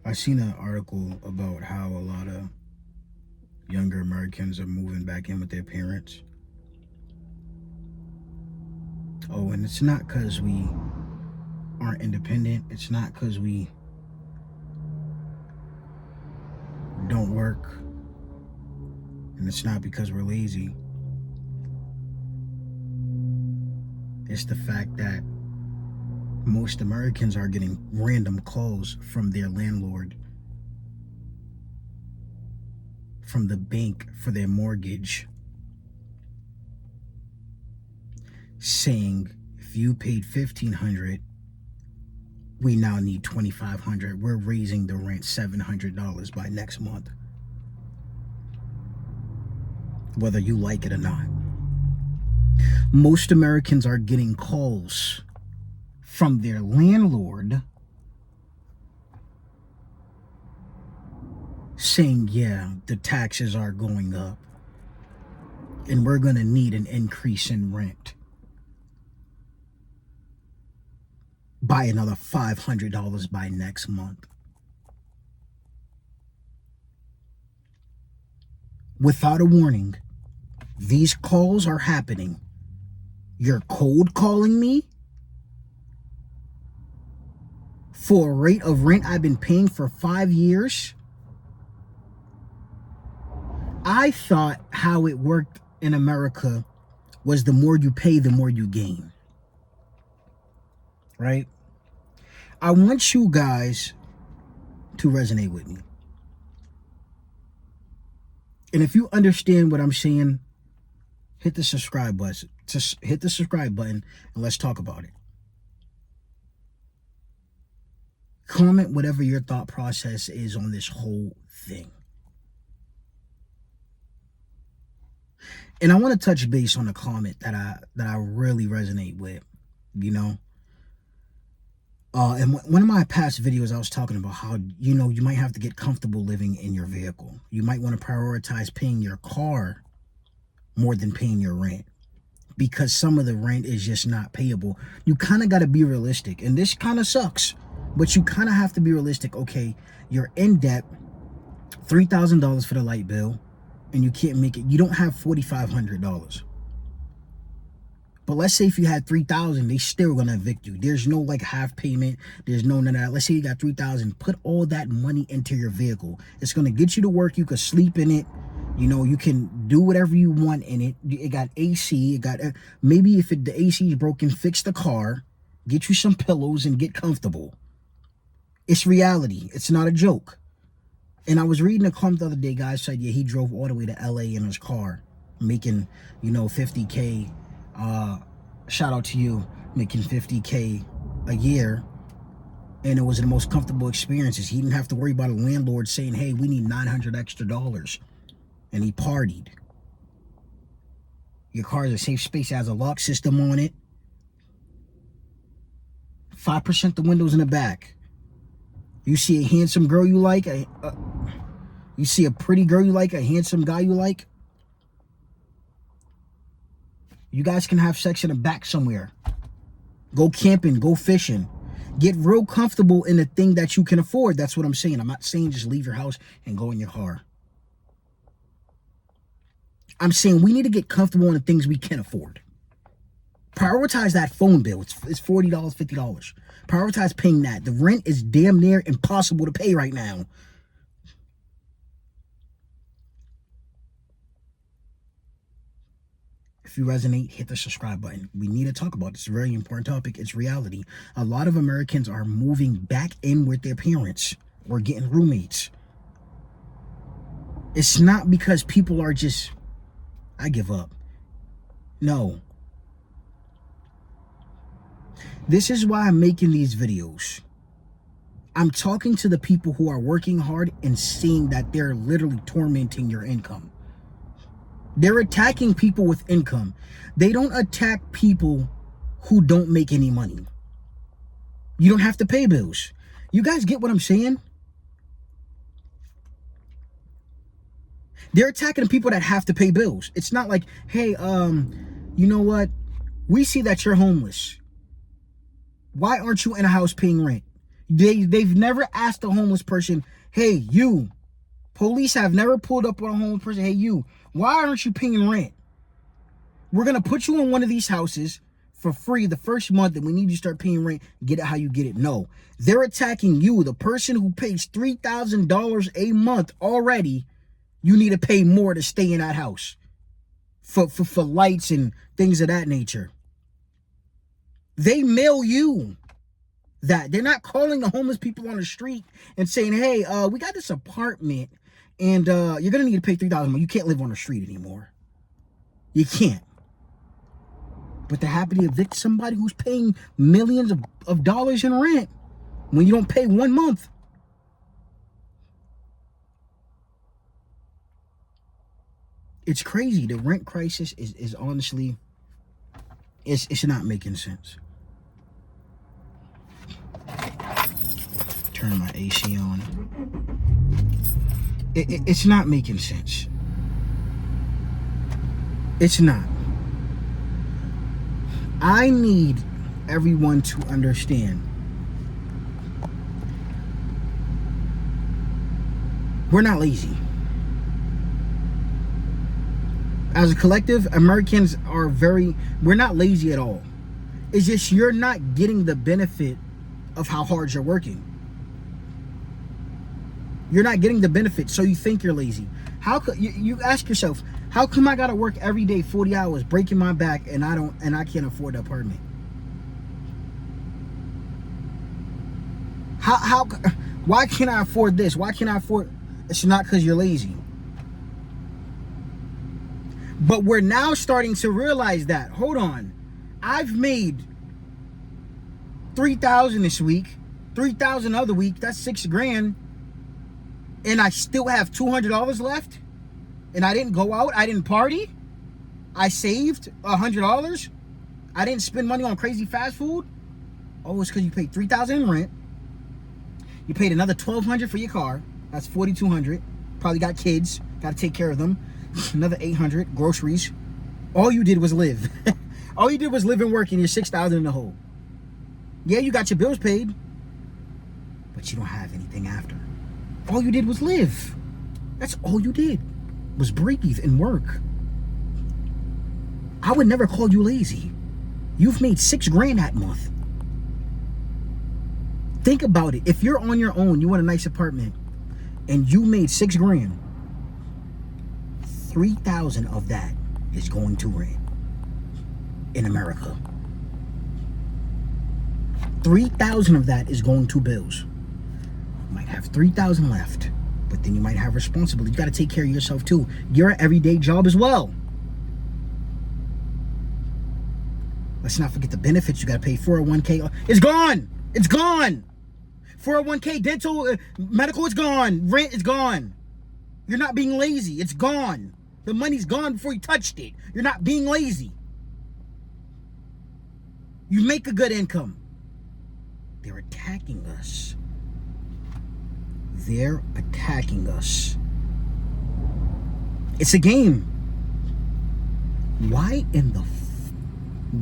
I seen an article about how a lot of younger Americans are moving back in with their parents. Oh, and it's not because we aren't independent. It's not because we don't work. And it's not because we're lazy. It's the fact that most Americans are getting random calls from their landlord, from the bank for their mortgage, saying if you paid $1,500, we now need $2,500. We're raising the rent $700 by next month, whether you like it or not. Most Americans are getting calls from their landlord saying, yeah, the taxes are going up and we're going to need an increase in rent by another $500 by next month. Without a warning, these calls are happening. You're cold calling me for a rate of rent I've been paying for 5 years. I thought how it worked in America was the more you pay, the more you gain. Right? I want you guys to resonate with me. And if you understand what I'm saying, hit the subscribe button. Just hit the subscribe button and let's talk about it. Comment whatever your thought process is on this whole thing. And I want to touch base on a comment that I really resonate with, you know. In one of my past videos, I was talking about how, you know, you might have to get comfortable living in your vehicle. You might want to prioritize paying your car more than paying your rent, because some of the rent is just not payable. You kind of got to be realistic, and this kind of sucks, but you kind of have to be realistic. Okay, you're in debt, $3,000 for the light bill, and you can't make it. You don't have $4,500. But let's say if you had $3,000, they still gonna evict you. There's no like half payment. There's no none of that. Let's say you got $3,000. Put all that money into your vehicle. It's gonna get you to work. You can sleep in it. You know, you can do whatever you want in it. It got AC. It got maybe if the AC is broken, fix the car. Get you some pillows and get comfortable. It's reality. It's not a joke. And I was reading a comment the other day. Guy said, yeah, he drove all the way to LA in his car, making, you know, 50K. Shout out to you, making 50K a year, and it was the most comfortable experiences. He didn't have to worry about a landlord saying, hey, we need $900 extra, and he partied. Your car is a safe space. It has a lock system on it. 5% the windows in the back. You see a handsome girl you like, you see a pretty girl you like, a handsome guy you like, you guys can have sex in the back somewhere. Go camping, go fishing. Get real comfortable in the thing that you can afford. That's what I'm saying. I'm not saying just leave your house and go in your car. I'm saying we need to get comfortable in the things we can afford. Prioritize that phone bill. It's $40, $50. Prioritize paying that. The rent is damn near impossible to pay right now. If you resonate, hit the subscribe button. We need to talk about it. It's a very important topic. It's reality. A lot of Americans are moving back in with their parents or getting roommates. It's not because people are just, I give up. No. This is why I'm making these videos. I'm talking to the people who are working hard and seeing that they're literally tormenting your income. They're attacking people with income. They don't attack people who don't make any money. You don't have to pay bills. You guys get what I'm saying? They're attacking people that have to pay bills. It's not like, hey, you know what? We see that you're homeless. Why aren't you in a house paying rent? They've never asked a homeless person, hey, you. Police have never pulled up on a homeless person, hey, you, why aren't you paying rent? We're going to put you in one of these houses for free the first month, and we need you to start paying rent. Get it how you get it. No, they're attacking you, the person who pays $3,000 a month already. You need to pay more to stay in that house for lights and things of that nature. They mail you that. They're not calling the homeless people on the street and saying, hey, we got this apartment and you're going to need to pay $3,000. You can't live on the street anymore. You can't. But they're happy to evict somebody who's paying millions of dollars in rent when you don't pay 1 month. It's crazy. The rent crisis is honestly, it's not making sense. Turn my AC on. It's not making sense. It's not. I need everyone to understand. We're not lazy. As a collective, Americans are we're not lazy at all. It's just you're not getting the benefit of how hard you're working. You're not getting the benefit, so you think you're lazy. How could you ask yourself, how come I gotta work every day 40 hours, breaking my back, and I can't afford the apartment? Why can't I afford this? Why can't I afford? It's not because you're lazy. But we're now starting to realize that, hold on, I've made $3,000 this week, $3,000 other week, that's $6,000, and I still have $200 left, and I didn't go out, I didn't party, I saved $100, I didn't spend money on crazy fast food. Oh, it's because you paid $3,000 in rent, you paid another $1,200 for your car, that's $4,200, probably got kids, got to take care of them, another $800, groceries. All you did was live. All you did was live and work, and you're $6,000 in the hole. Yeah, you got your bills paid, but you don't have anything after. All you did was live. That's all you did, was breathe and work. I would never call you lazy. You've made $6,000 that month. Think about it. If you're on your own, you want a nice apartment, and you made $6,000, 3,000 of that is going to rent in America. 3,000 of that is going to bills. You might have 3,000 left, but then you might have responsibility. You got to take care of yourself too. You're an everyday job as well. Let's not forget the benefits. You got to pay 401k. It's gone. It's gone. 401k, dental, medical, it's gone. Rent is gone. You're not being lazy. It's gone. The money's gone before you touched it. You're not being lazy. You make a good income. They're attacking us. They're attacking us. It's a game. Why in the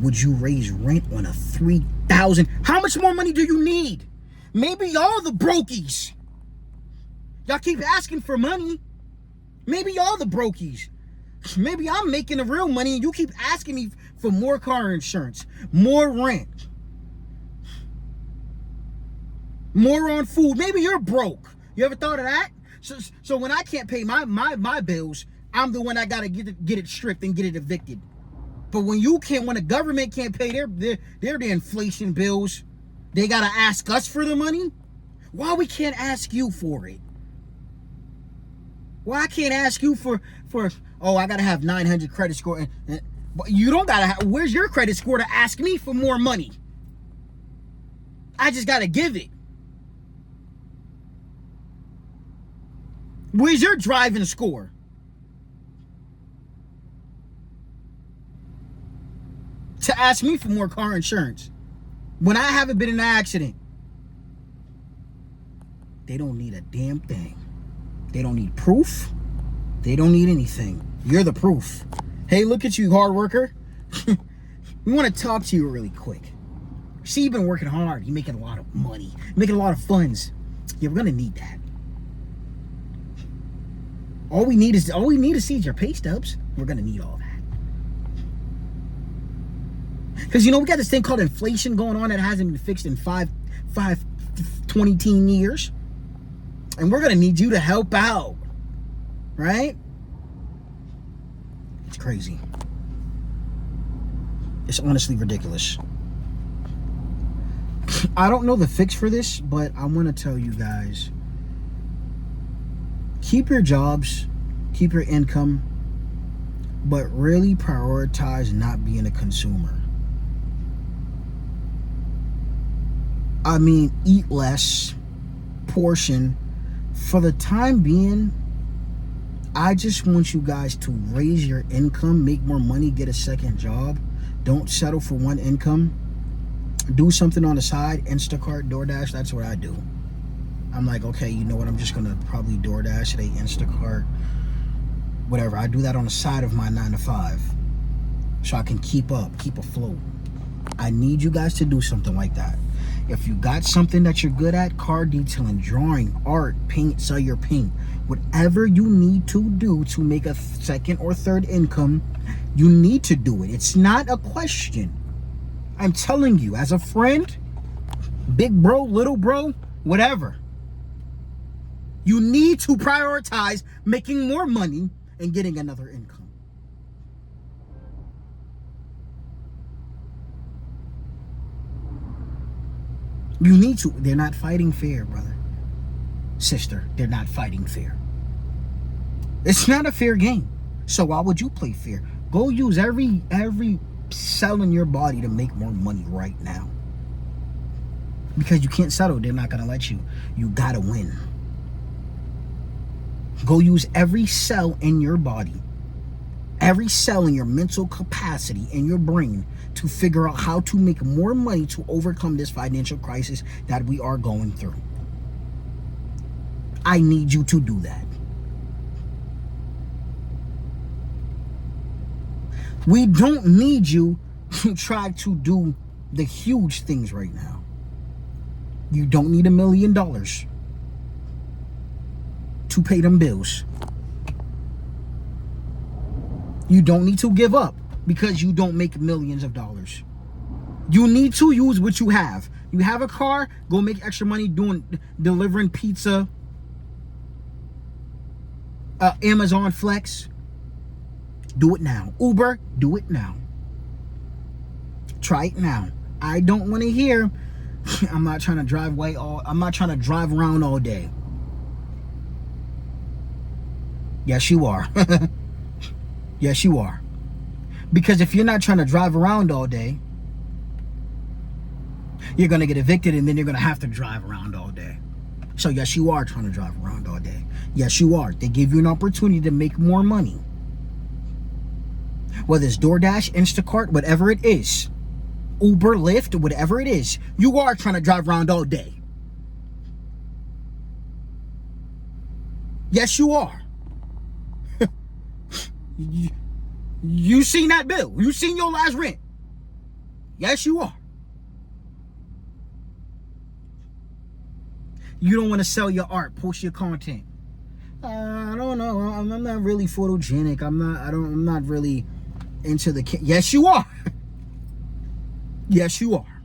would you raise rent on a 3,000? How much more money do you need? Maybe y'all the brokies. Y'all keep asking for money. Maybe y'all the brokies. Maybe I'm making the real money and you keep asking me for more car insurance, more rent, more on food. Maybe you're broke. You ever thought of that? So when I can't pay my bills, I'm the one that gotta get it stripped and get it evicted. But when the government can't pay their inflation bills, they gotta ask us for the money. Why we can't ask you for it? Why I can't ask you for oh, I gotta have 900 credit score, but you don't gotta have. Where's your credit score to ask me for more money? I just gotta give it. Where's your driving score? To ask me for more car insurance when I haven't been in an accident. They don't need a damn thing. They don't need proof. They don't need anything. You're the proof. Hey, look at you, hard worker. We want to talk to you really quick. See, you've been working hard. You're making a lot of money. You're making a lot of funds. Yeah, we're gonna need that. All we need to see is your pay stubs. We're gonna need all that. Because we got this thing called inflation going on that hasn't been fixed in 20 years. And we're gonna need you to help out. Right? It's crazy. It's honestly ridiculous. I don't know the fix for this, but I want to tell you guys, keep your jobs, keep your income, but really prioritize not being a consumer. I mean, eat less, portion. For the time being, I just want you guys to raise your income, make more money, get a second job. Don't settle for one income. Do something on the side, Instacart, DoorDash, that's what I do. I'm like, okay, you know what, I'm just gonna probably DoorDash today, Instacart, whatever. I do that on the side of my 9 to 5 so I can keep afloat. I need you guys to do something like that. If you got something that you're good at, car detailing, drawing, art, paint, sell your paint, whatever you need to do to make a second or third income, you need to do it. It's not a question. I'm telling you, as a friend, big bro, little bro, whatever, you need to prioritize making more money and getting another income. You need to. They're not fighting fair, brother. Sister, they're not fighting fair. It's not a fair game. So why would you play fair? Go use every cell in your body to make more money right now. Because you can't settle. They're not going to let you. You got to win. Go use every cell in your body, every cell in your mental capacity in your brain to figure out how to make more money to overcome this financial crisis that we are going through. I need you to do that. We don't need you to try to do the huge things right now. You don't need $1 million to pay them bills. You don't need to give up because you don't make millions of dollars. You need to use what you have. You have a car, go make extra money delivering pizza, Amazon Flex. Do it now. Uber, do it now. Try it now. I don't want to hear, I'm not trying to drive around all day. Yes, you are. Yes, you are. Because if you're not trying to drive around all day, you're going to get evicted and then you're going to have to drive around all day. So yes, you are trying to drive around all day. Yes, you are. They give you an opportunity to make more money. Whether it's DoorDash, Instacart, whatever it is, Uber, Lyft, whatever it is, you are trying to drive around all day. Yes, you are. You seen that bill. You seen your last rent. Yes, you are. You don't want to sell your art, post your content. I don't know. I'm not really photogenic. I'm not really into the... Yes, you are. Yes, you are.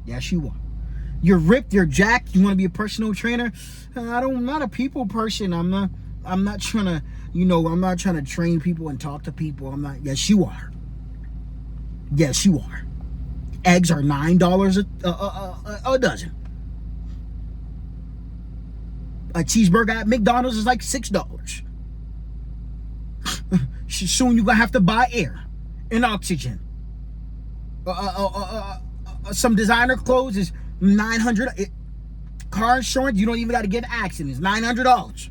Yes, you are. You're ripped. You're jacked. You want to be a personal trainer? I'm not a people person. I'm not trying to, I'm not trying to train people and talk to people. I'm not. Yes, you are. Yes, you are. Eggs are $9 a dozen. A cheeseburger at McDonald's is like $6. Soon you're gonna have to buy air and oxygen. Some designer clothes is $900. Car insurance, you don't even got to get an accident. It's $900.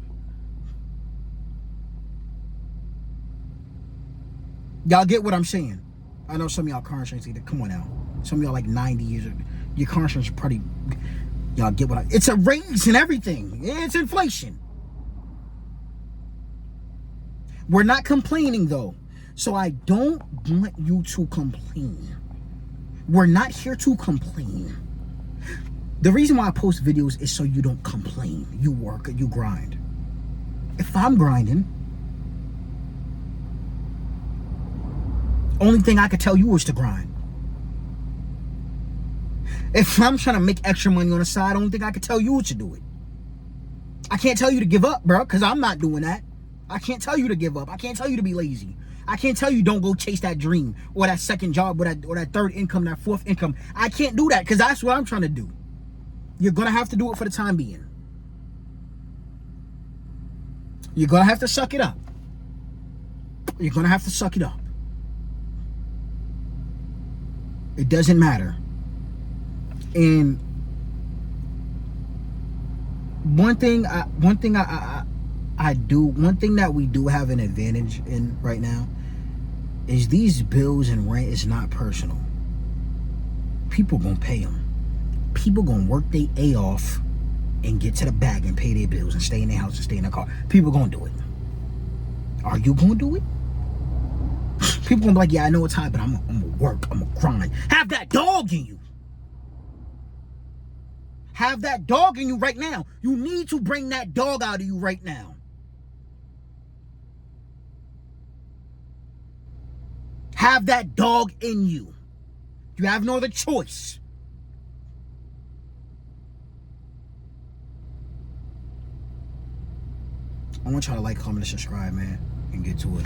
Y'all get what I'm saying? I know some of y'all car insurance either. Come on now. Some of y'all like 90 years old. Your car insurance is probably... Y'all get what it's a raise and everything. It's inflation. We're not complaining though. So I don't want you to complain. We're not here to complain. The reason why I post videos is so you don't complain. You work, you grind. If I'm grinding, only thing I could tell you is to grind. If I'm trying to make extra money on the side, only thing I could tell you is to do it. I can't tell you to give up, bro, because I'm not doing that. I can't tell you to give up. I can't tell you to be lazy. I can't tell you don't go chase that dream or that second job or that third income, that fourth income. I can't do that because that's what I'm trying to do. You're going to have to do it for the time being. You're going to have to suck it up. You're going to have to suck it up. It doesn't matter. And one thing that we do have an advantage in right now is these bills and rent is not personal. People gonna pay them. People gonna work their A off and get to the bag and pay their bills and stay in their house and stay in their car. People gonna do it. Are you gonna do it? People gonna be like, yeah, I know it's hard, but I'm gonna work, I'm gonna grind. Have that dog in you. Have that dog in you right now. You need to bring that dog out of you right now. Have that dog in you. You have no other choice. I want y'all to like, comment, and subscribe, man, and get to it.